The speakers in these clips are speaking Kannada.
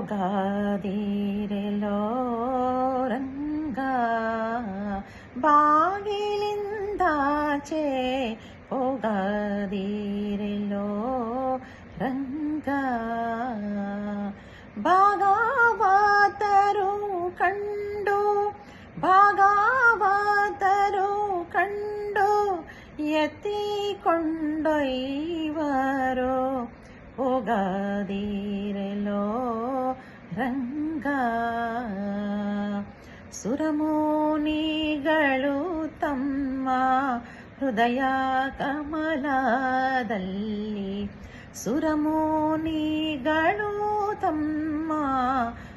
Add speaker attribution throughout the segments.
Speaker 1: ಹೋಗದಿರೆಲೋ ರಂಗ ಬಾಗಿಲಿಂದಾಚೆ ಹೋಗದಿರೆಲೋ ರಂಗ ಭಾಗವತರು ಕಂಡು ಎತ್ತಿಕೊಂಡೊಯ್ವರು ಹೋಗದಿರೆಲೋ ರಂಗ ಸುರಮುನಿಗಳು ತಮ್ಮ ಹೃದಯ ಕಮಲದಲ್ಲಿ ಸುರಮುನಿಗಳು ತಮ್ಮ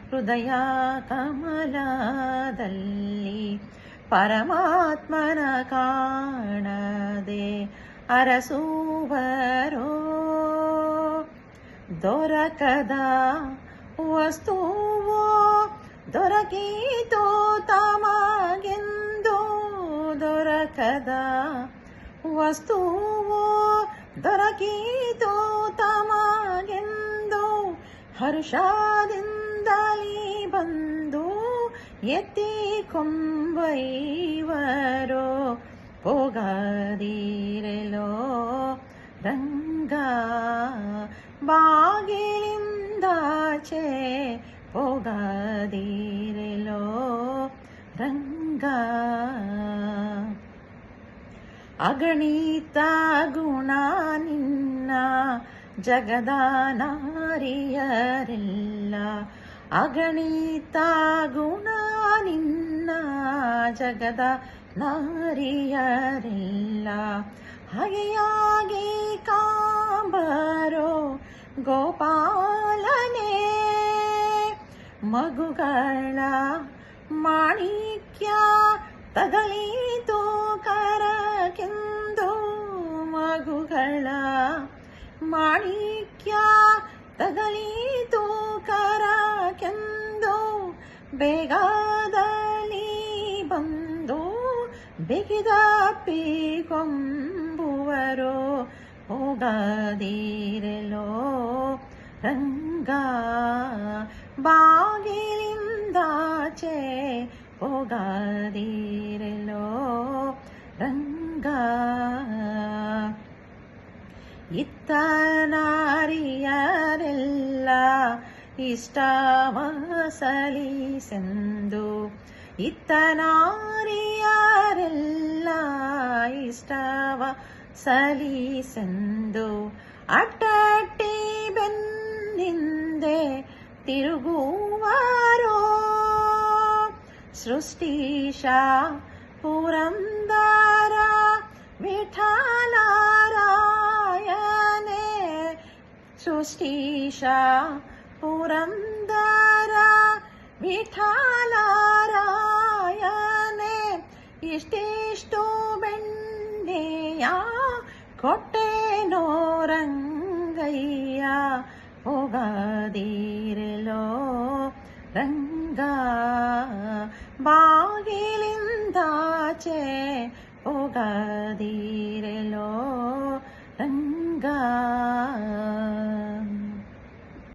Speaker 1: ಹೃದಯ ಕಮಲದಲ್ಲಿ ಪರಮಾತ್ಮನ ಕಾಣದೆ ಅರಸುವರೋ ದೊರಕದ ವಸ್ತುವೋ ದೊರಕಿತು ತಮಗೆಂದು ದೊರಕದ ವಸ್ತುವೋ ದೊರಕಿತು ತಮಗೆಂದು ಹರ್ಷದಿಂದಲೇ ಬಂದು ಎತ್ತಿಕೊಂಬೈವರೋ ಹೋಗದಿರೆಲೋ ರಂಗ ಬಾಗಿಲಿಂದಾಚೆ ಹೋಗದಿರೆಲೋ ರಂಗ ಅಗಣಿತ ಗುಣ ನಿನ್ನ ಜಗದ ನಾರಿಯರೆಲ್ಲ ಅಗಣಿತ ಗುಣ ನಿನ್ನ ಜಗದ ನಾರಿಯರೆಲ್ಲ ಹಾಗೆಯಾಗಿ ಕಾಂಬರೋ ಗೋಪಾಲನೇ ಮಗುಗಳ ಮಾಣಿಕ್ಯ ತಗಲಿತು ಕರಕೆಂದು ಮಗುಗಳ ಮಾಣಿಕ್ಯ ತಗಲಿತು ಕರಕೆಂದು ಬೇಗದಲ್ಲಿ ಬಂದು ಬಿಗಿದಪ್ಪಿಕೊಂಬುವರು ಹೋಗದಿರೆಲೋ ರಂಗ ಬಾಗಿಲಿಂದಾಚೆ ಹೋಗದಿರೆಲೋ ರಂಗ ಇತ್ತ ನಾರಿಯರೆಲ್ಲ ಇಷ್ಟವ ಸಲಿಸೆಂದು ಇತ್ತ ನಾರಿಯರೆಲ್ಲ ಇಷ್ಟವ ಸಲಿಸೆಂದು ಅಟ್ಟಟ್ಟಿ ಬೆನ್ನಿಂದೆ ತಿರುಗುವರೋ ಸೃಷ್ಟೀಶ ಪುರಂದರ ವಿಠಲರಾಯನೇ ಸೃಷ್ಟೀಶ ಪುರಂದರ ವಿಠಲರಾಯನೇ ಇಷ್ಟಿಷ್ಟು ಬೆಣ್ಣೆಯ ಕೊಟ್ಟೆನೋ ರಂಗಯ್ಯ ಹೋಗದಿರೆಲೋ ರಂಗ ಬಾಗಿಲಿಂದಾಚೆ ಹೋಗದಿರೆಲೋ